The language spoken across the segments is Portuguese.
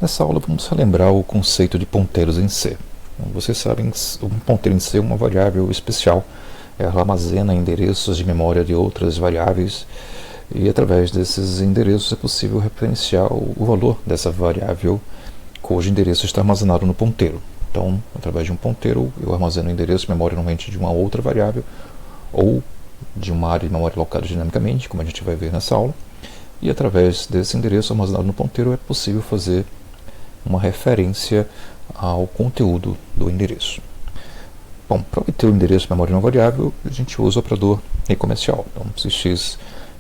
Nessa aula vamos relembrar o conceito de ponteiros em C. Vocês sabem que um ponteiro em C é uma variável especial. Ela armazena endereços de memória de outras variáveis e através desses endereços é possível referenciar o valor dessa variável cujo endereço está armazenado no ponteiro. Então, através de um ponteiro, eu armazeno o endereço de memória normalmente de uma outra variável ou de uma área de memória locada dinamicamente, como a gente vai ver nessa aula. E através desse endereço armazenado no ponteiro é possível fazer uma referência ao conteúdo do endereço. Bom, para obter o endereço de memória de uma variável, a gente usa o operador recomencial. Então, se x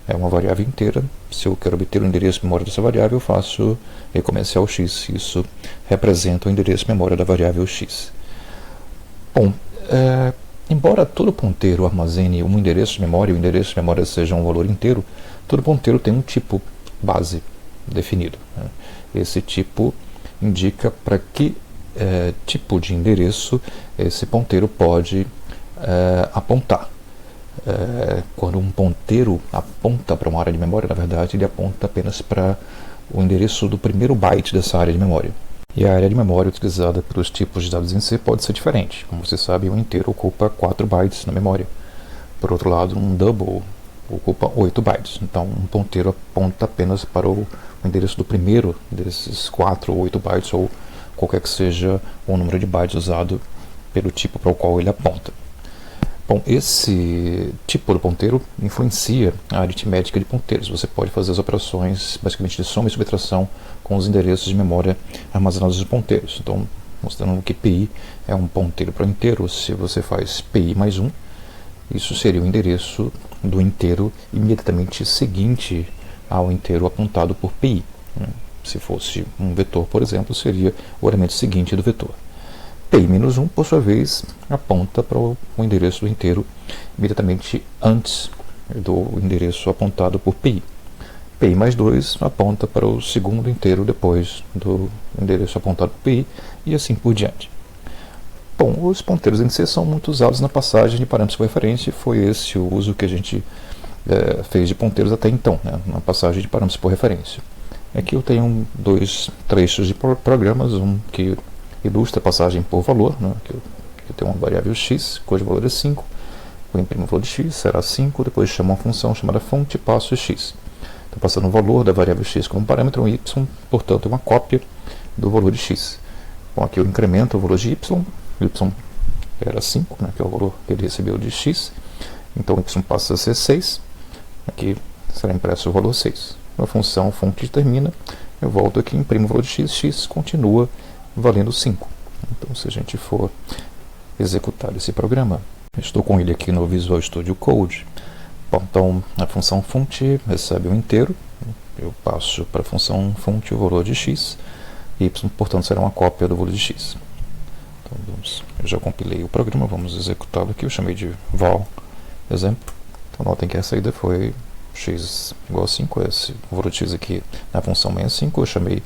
é uma variável inteira, se eu quero obter o endereço de memória dessa variável, eu faço recomencial x. Isso representa o endereço de memória da variável x. Bom, embora todo ponteiro armazene um endereço de memória e o endereço de memória seja um valor inteiro, todo ponteiro tem um tipo base definido. Esse tipo indica para que tipo de endereço esse ponteiro pode apontar. Quando um ponteiro aponta para uma área de memória, na verdade ele aponta apenas para o endereço do primeiro byte dessa área de memória. E a área de memória utilizada pelos tipos de dados em C pode ser diferente. Como você sabe, um inteiro ocupa 4 bytes na memória. Por outro lado, um double ocupa 8 bytes. Então, um ponteiro aponta apenas para o endereço do primeiro desses 4 ou 8 bytes, ou qualquer que seja o número de bytes usado pelo tipo para o qual ele aponta. Bom, esse tipo de ponteiro influencia a aritmética de ponteiros. Você pode fazer as operações basicamente de soma e subtração com os endereços de memória armazenados nos ponteiros. Então, mostrando que pi é um ponteiro para o inteiro, se você faz pi mais 1, isso seria o endereço do inteiro imediatamente seguinte ao inteiro apontado por pi. Se fosse um vetor, por exemplo, seria o elemento seguinte do vetor. pi-1, por sua vez, aponta para o endereço do inteiro imediatamente antes do endereço apontado por pi. pi mais 2 aponta para o segundo inteiro depois do endereço apontado por pi, e assim por diante. Bom, os ponteiros em C são muito usados na passagem de parâmetros por referência, e foi esse o uso que a gente fez de ponteiros até então, na passagem de parâmetros por referência. Aqui eu tenho dois trechos de programas, um que ilustra a passagem por valor, que eu tenho uma variável x, cujo valor é 5, eu imprimo o valor de x, será 5, depois chamo uma função chamada fonte e passo x. Estou passando o valor da variável x como parâmetro, y, portanto é uma cópia do valor de x. Bom, aqui eu incremento o valor de y era 5, que é o valor que ele recebeu de x, então y passa a ser 6, aqui será impresso o valor 6. A função fonte termina, eu volto aqui, imprimo o valor de x, x continua valendo 5. Então, se a gente for executar esse programa, estou com ele aqui no Visual Studio Code. Bom, então, a função fonte recebe um inteiro, eu passo para a função fonte o valor de x, y, portanto, será uma cópia do valor de x. Então, eu já compilei o programa, vamos executá-lo aqui, eu chamei de val exemplo. Então, notem que a saída foi x igual a 5, esse valor de x aqui na função 65, eu chamei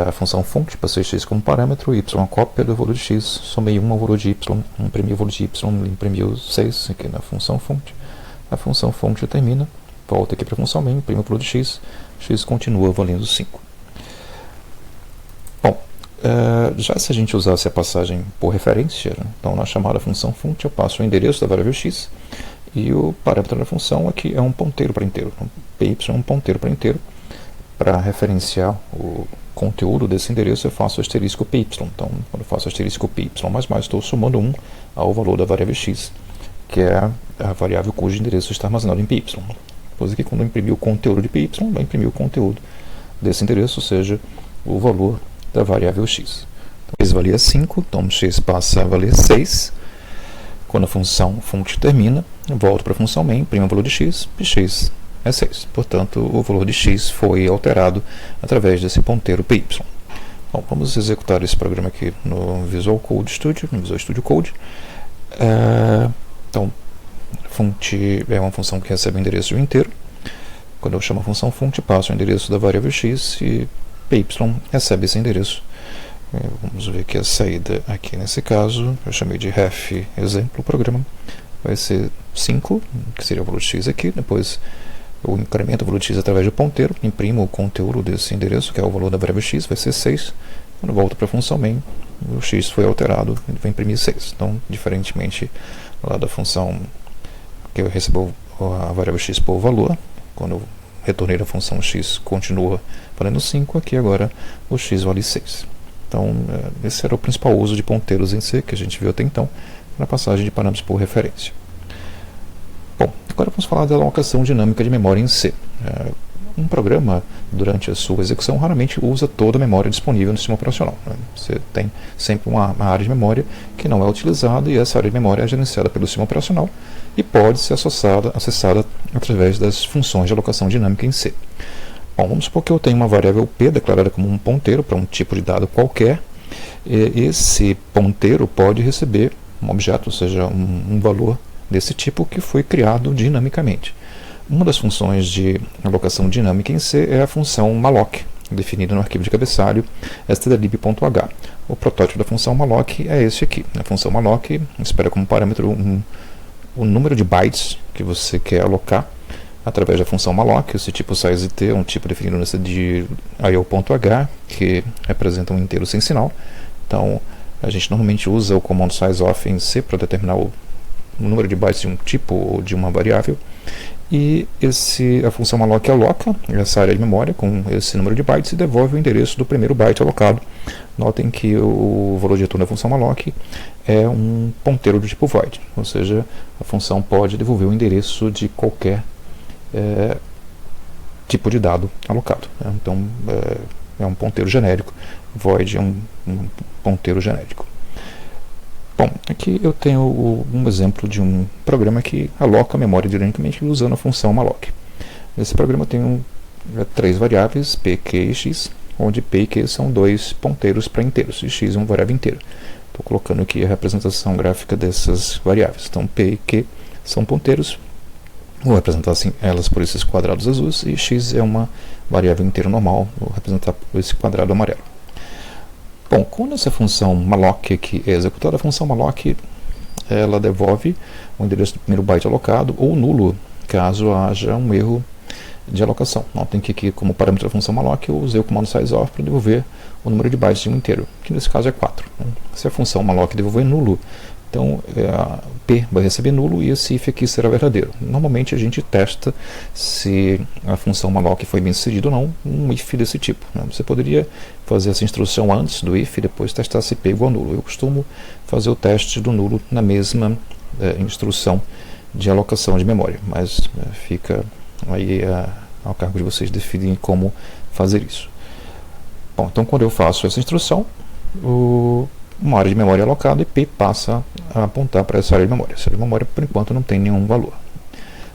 a função fonte, passei x como parâmetro, y uma cópia do valor de x, somei 1 ao valor de y, imprimi o valor de y, imprimiu 6 aqui na função fonte. A função fonte termina, volta aqui para a função main, imprime o valor de x, x continua valendo 5. Bom, já se a gente usasse a passagem por referência, então na chamada função fonte eu passo o endereço da variável x, e o parâmetro da função aqui é um ponteiro para inteiro. Então, py é um ponteiro para inteiro. Para referenciar o conteúdo desse endereço, eu faço asterisco py. Então, quando eu faço asterisco py++, estou somando 1 ao valor da variável x, que é a variável cujo endereço está armazenado em py. Depois aqui, quando eu imprimir o conteúdo de py, vai imprimir o conteúdo desse endereço, ou seja, o valor da variável x. Então, x valia 5, então x passa a valer 6. Quando a função fonte termina, eu volto para a função main, imprimo o valor de x, e x é 6. Portanto, o valor de x foi alterado através desse ponteiro py. Bom, vamos executar esse programa aqui no Visual Code Studio, no Visual Studio Code. Então, fonte é uma função que recebe o endereço de um inteiro. Quando eu chamo a função fonte, passo o endereço da variável x e py recebe esse endereço. Vamos ver que a saída aqui nesse caso, eu chamei de ref exemplo, o programa vai ser 5, que seria o valor de x aqui, depois eu incremento o valor de x através do ponteiro, imprimo o conteúdo desse endereço, que é o valor da variável x, vai ser 6. Quando eu volto para a função main, o x foi alterado, ele vai imprimir 6. Então, diferentemente lá da função que eu recebo a variável x por valor, quando eu retornei a função x continua valendo 5, aqui agora o x vale 6. Então, esse era o principal uso de ponteiros em C que a gente viu até então, na passagem de parâmetros por referência. Bom, agora vamos falar da alocação dinâmica de memória em C. Um programa, durante a sua execução, raramente usa toda a memória disponível no sistema operacional. Você tem sempre uma área de memória que não é utilizada, e essa área de memória é gerenciada pelo sistema operacional e pode ser acessada através das funções de alocação dinâmica em C. Bom, vamos supor que eu tenho uma variável P declarada como um ponteiro para um tipo de dado qualquer. Esse ponteiro pode receber um objeto, ou seja, um valor desse tipo que foi criado dinamicamente. Uma das funções de alocação dinâmica em C é a função malloc, definida no arquivo de cabeçalho stdlib.h. O protótipo da função malloc é esse aqui. A função malloc espera como parâmetro o número de bytes que você quer alocar através da função malloc. Esse tipo size_t é um tipo definido no de io.h, que representa um inteiro sem sinal. Então, a gente normalmente usa o comando sizeof em C para determinar o número de bytes de um tipo ou de uma variável. E a função malloc aloca essa área de memória com esse número de bytes e devolve o endereço do primeiro byte alocado. Notem que o valor de retorno da função malloc é um ponteiro do tipo void, ou seja, a função pode devolver o endereço de qualquer tipo de dado alocado. Então, é um ponteiro genérico. Void é um ponteiro genérico. Bom, aqui eu tenho um exemplo de um programa que aloca a memória dinamicamente usando a função malloc. Esse programa tem três variáveis, p, q e x, onde p e q são dois ponteiros para inteiros, e x é uma variável inteira. Estou colocando aqui a representação gráfica dessas variáveis. Então, p e q são ponteiros, vou representar assim elas por esses quadrados azuis, e x é uma variável inteira normal, vou representar por esse quadrado amarelo. Bom, quando essa função malloc aqui é executada, a função malloc ela devolve o endereço do primeiro byte alocado ou nulo, caso haja um erro de alocação. Notem que aqui, como parâmetro da função malloc, eu usei o comando sizeof para devolver o número de bytes de um inteiro, que nesse caso é 4. Se a função malloc devolver nulo, então P vai receber nulo e esse if aqui será verdadeiro. Normalmente a gente testa se a função malloc foi bem sucedida ou não, um if desse tipo. Você poderia fazer essa instrução antes do if e depois testar se P é igual a nulo. Eu costumo fazer o teste do nulo na mesma instrução de alocação de memória, mas fica aí ao cargo de vocês definirem como fazer isso. Bom, então quando eu faço essa instrução, uma área de memória é alocada e P passa a apontar para essa área de memória. Essa área de memória, por enquanto, não tem nenhum valor.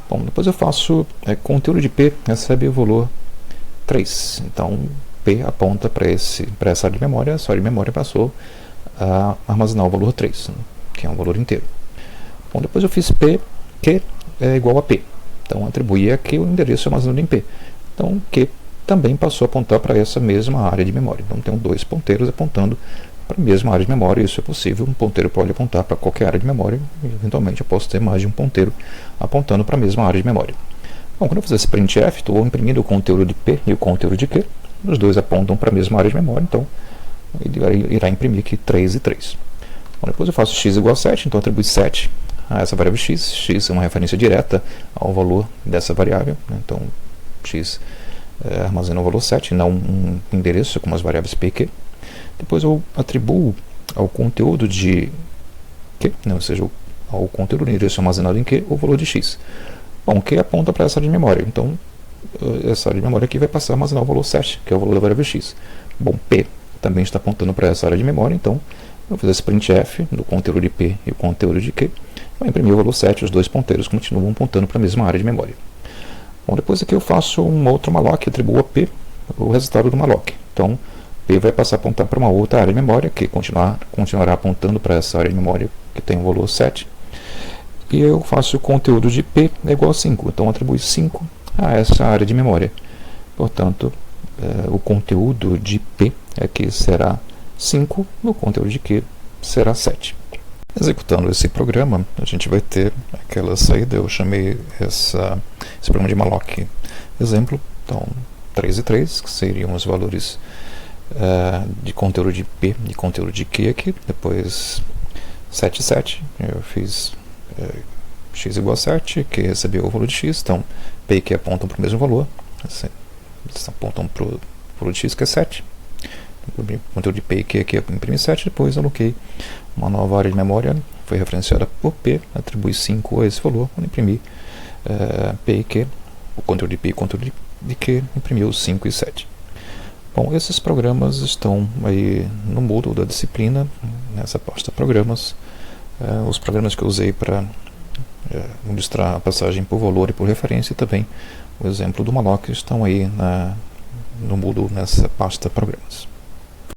Bom, depois eu faço conteúdo de P recebe o valor 3. Então, P aponta para essa área de memória. Essa área de memória passou a armazenar o valor 3, que é um valor inteiro. Bom, depois eu fiz P, Q é igual a P. Então, atribuí aqui o endereço armazenado em P. Então, Q também passou a apontar para essa mesma área de memória. Então, tenho dois ponteiros apontando para a mesma área de memória. Isso é possível. Um ponteiro pode apontar para qualquer área de memória e, eventualmente, eu posso ter mais de um ponteiro apontando para a mesma área de memória. Bom, quando eu fizer esse printf, estou imprimindo o conteúdo de P e o conteúdo de Q. Os dois apontam para a mesma área de memória, então ele irá imprimir aqui 3 e 3. Bom, depois eu faço x igual a 7, então atribui 7 a essa variável x. X é uma referência direta ao valor dessa variável, então x armazena o valor 7, não um endereço como as variáveis p e q. Depois eu atribuo ao conteúdo de Q, ou seja, ao conteúdo do endereço armazenado em Q, o valor de x. Bom, Q aponta para essa área de memória, então essa área de memória aqui vai passar a armazenar o valor 7, que é o valor da variável x. Bom, P também está apontando para essa área de memória, então eu vou fazer esse printf do conteúdo de P e o conteúdo de Q, vai imprimir o valor 7, os dois ponteiros continuam apontando para a mesma área de memória. Bom, depois aqui eu faço um outro malloc, atribuo a P o resultado do malloc. Então, P vai passar a apontar para uma outra área de memória, que continuará apontando para essa área de memória que tem o valor 7. E eu faço o conteúdo de P é igual a 5, então atribui 5 a essa área de memória. Portanto, o conteúdo de P aqui será 5, o conteúdo de Q será 7. Executando esse programa, a gente vai ter aquela saída. Eu chamei esse programa de malloc exemplo. Então, 3 e 3, que seriam os valores de conteúdo de P e conteúdo de Q aqui. Depois 7 e 7, eu fiz x igual a 7, que recebeu o valor de x. Então, P e Q apontam para o mesmo valor. Eles apontam para o valor de x, que é 7. O conteúdo de P e Q aqui imprime 7. Depois aloquei uma nova área de memória, foi referenciada por P, atribui 5 a esse valor. Quando imprimir P e Q, o conteúdo de P e o conteúdo de Q imprimiu 5 e 7. Bom, esses programas estão aí no Moodle da disciplina, nessa pasta programas. Os programas que eu usei para ilustrar a passagem por valor e por referência, e também o exemplo do malloc estão aí no Moodle nessa pasta programas.